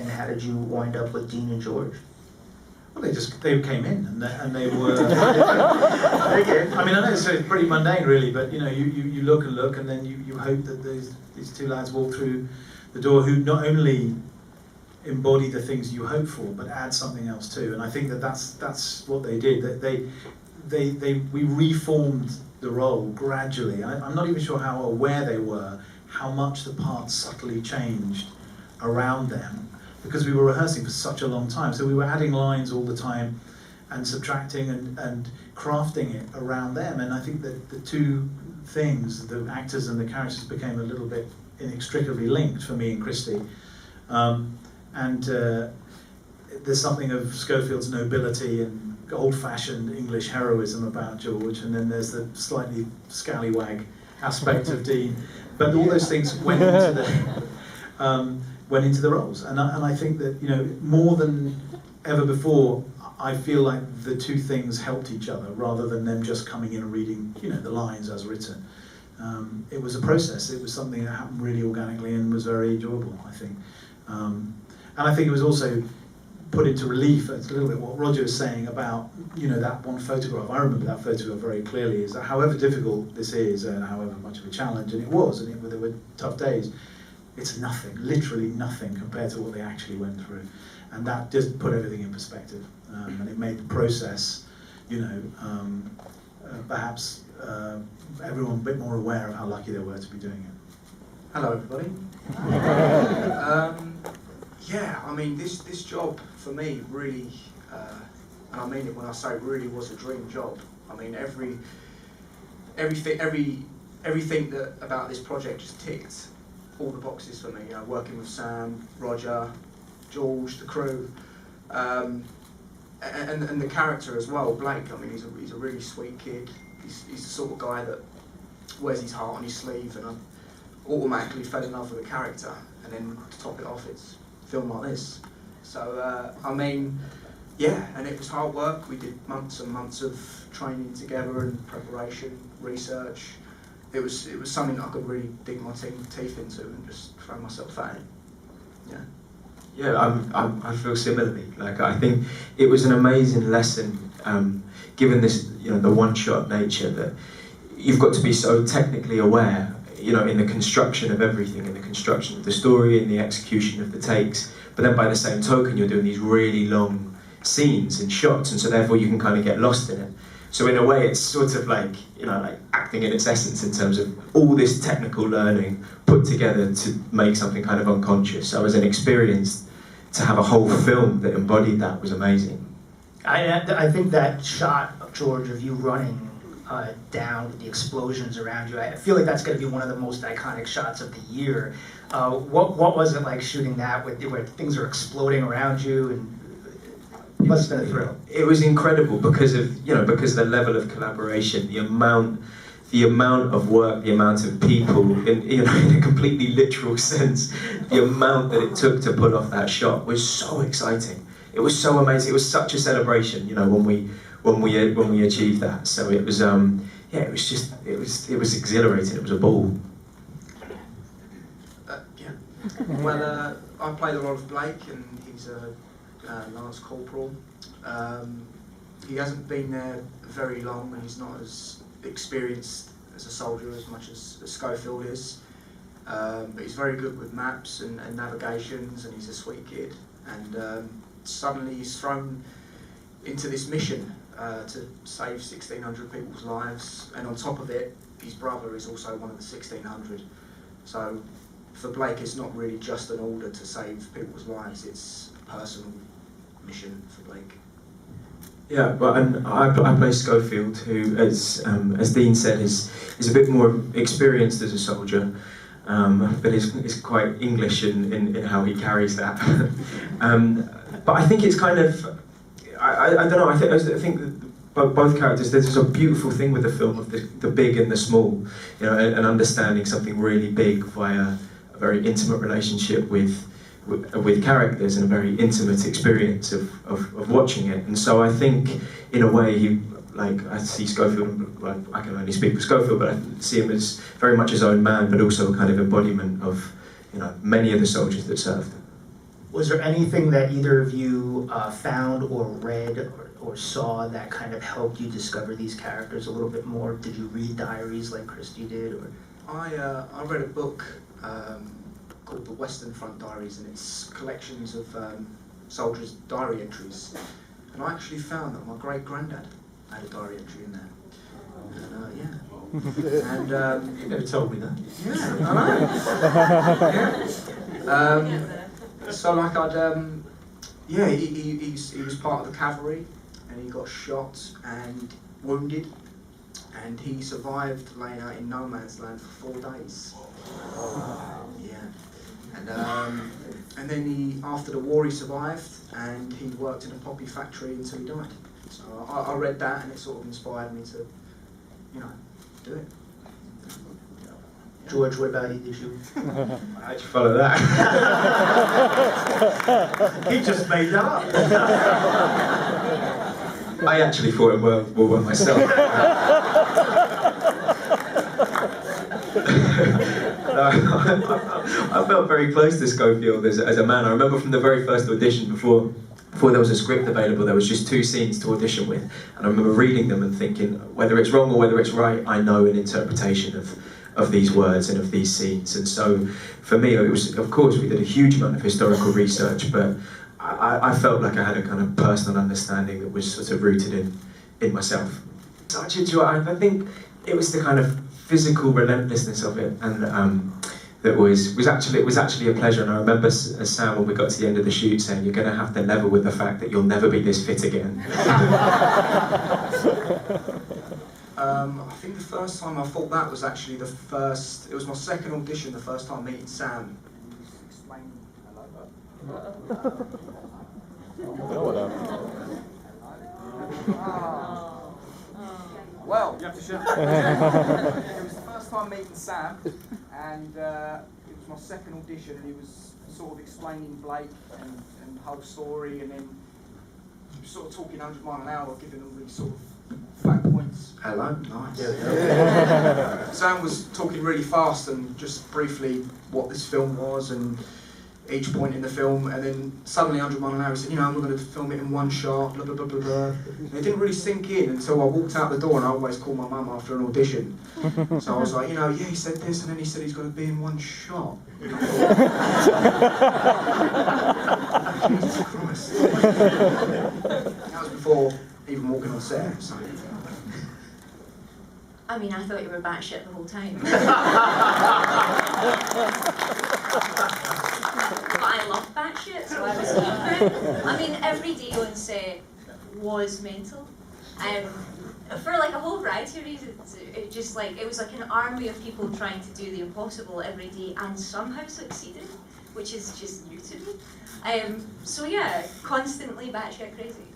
and how did you wind up with Dean and George? Well, they came in and they were. Okay. I mean, I know it's pretty mundane, really, but you know, you look and look, and then you hope that these two lads walk through the door who not only embody the things you hope for, but add something else too. And I think that's what they did. We reformed the role gradually. I'm not even sure how aware they were how much the parts subtly changed around them, because we were rehearsing for such a long time. So we were adding lines all the time and subtracting and crafting it around them. And I think that the two things, the actors and the characters, became a little bit inextricably linked for me and Christy. There's something of Schofield's nobility and old-fashioned English heroism about George, and then there's the slightly scallywag aspect of Dean. But all those things went into the roles, and I think that, you know, more than ever before, I feel like the two things helped each other rather than them just coming in and reading, you know, the lines as written. It was a process. It was something that happened really organically and was very enjoyable, I think. And I think it was also put into relief a little bit what Roger was saying about, you know, that one photograph. I remember that photograph very clearly, is that however difficult this is and however much of a challenge, and it was, and there were tough days, it's nothing, literally nothing compared to what they actually went through. And that just put everything in perspective. And it made the process, you know, perhaps everyone a bit more aware of how lucky they were to be doing it. Hello, everybody. Yeah, I mean, this job for me really, and I mean it when I say really, was a dream job. I mean, everything that about this project just ticked all the boxes for me. You know, working with Sam, Roger, George, the crew, and the character as well, Blake. I mean, he's a really sweet kid. He's the sort of guy that wears his heart on his sleeve, and I automatically fell in love with the character. And then to top it off, it's a film like this. So I mean, yeah, and it was hard work. We did months and months of training together and preparation, research. It was something I could really dig my teeth into and just throw myself at it. Yeah. Yeah, I feel similarly. Like, I think it was an amazing lesson, given this, you know, the one-shot nature, that you've got to be so technically aware, you know, in the construction of everything, in the construction of the story, in the execution of the takes. But then by the same token, you're doing these really long scenes and shots, and so therefore you can kind of get lost in it. So in a way, it's sort of like, you know, like acting in its essence in terms of all this technical learning put together to make something kind of unconscious. So as an experience, to have a whole film that embodied that was amazing. I think that shot, George, of you running down with the explosions around you, I feel like that's going to be one of the most iconic shots of the year. What was it like shooting that where things are exploding around you? And it must have been a thrill. It was incredible because of, you know, because of the level of collaboration, the amount of work, the amount of people, in a completely literal sense, the amount that it took to pull off that shot was so exciting. It was so amazing. It was such a celebration, you know, when we achieved that. So it was, yeah, it was exhilarating. It was a ball. Yeah. Well, I played a lot of Blake, and he's a Lance Corporal. He hasn't been there very long, and he's not as experienced as a soldier as much as Schofield is. But he's very good with maps and navigations, and he's a sweet kid. And suddenly he's thrown into this mission to save 1,600 people's lives, and on top of it, his brother is also one of the 1,600. So for Blake, it's not really just an order to save people's lives, it's a personal mission for Blake. Yeah, but I play Schofield, who, as Dean said, is a bit more experienced as a soldier, but is quite English in how he carries that. But I think it's kind of, I don't know, I think that both characters, there's a beautiful thing with the film of the big and the small, you know, and understanding something really big via a very intimate relationship with characters and a very intimate experience of watching it. And so I think, in a way, I see Schofield, like, I can only speak for Schofield, but I see him as very much his own man, but also a kind of embodiment of, you know, many of the soldiers that served. Was there anything that either of you found or read or saw that kind of helped you discover these characters a little bit more? Did you read diaries like Christy did? Or? I read a book called The Western Front Diaries, and it's collections of soldiers' diary entries. And I actually found that my great-granddad had a diary entry in there. And, yeah. And You never told me that. yeah, I know. Yeah. So like yeah, he was part of the cavalry, and he got shot and wounded, and he survived laying out in no man's land for 4 days. Yeah, and then he, after the war, he survived, and he worked in a poppy factory until he died. So I read that, and it sort of inspired me to, you know, do it. George, what about you? Did you? How'd you follow that? He just made that up. I actually thought it well myself. I felt very close to Schofield as a man. I remember from the very first audition, before there was a script available, there was just 2 scenes to audition with, and I remember reading them and thinking, whether it's wrong or whether it's right, I know an interpretation of these words and of these scenes. And so for me, it was, of course, we did a huge amount of historical research, but I felt like I had a kind of personal understanding that was sort of rooted in myself. Such a joy. I think it was the kind of physical relentlessness of it, and that was actually a pleasure. And I remember Sam, when we got to the end of the shoot, saying, "You're going to have to level with the fact that you'll never be this fit again." I think the first time I thought that was actually it was my second audition, the first time meeting Sam. And he was explaining, well, you have to shout. It was the first time meeting Sam, and it was my second audition, and he was sort of explaining Blake and the whole story, and then he was sort of talking 100 miles an hour, giving all these sort of fact points. Hello, nice. Yeah. Sam was talking really fast and just briefly what this film was and each point in the film, and then suddenly 100 miles an hour he said, we're going to film it in one shot, blah blah blah blah blah. And it didn't really sink in until I walked out the door, and I always call my mum after an audition. So I was like, yeah, he said this, and then he said he's going to be in one shot. Jesus Christ. That was before even walking on set, so. I mean, I thought you were batshit the whole time. But I love batshit, so I was keen for it. I mean, every day on set was mental. For like a whole variety of reasons. It was like an army of people trying to do the impossible every day and somehow succeeded, which is just new to me. So yeah, constantly batshit crazy.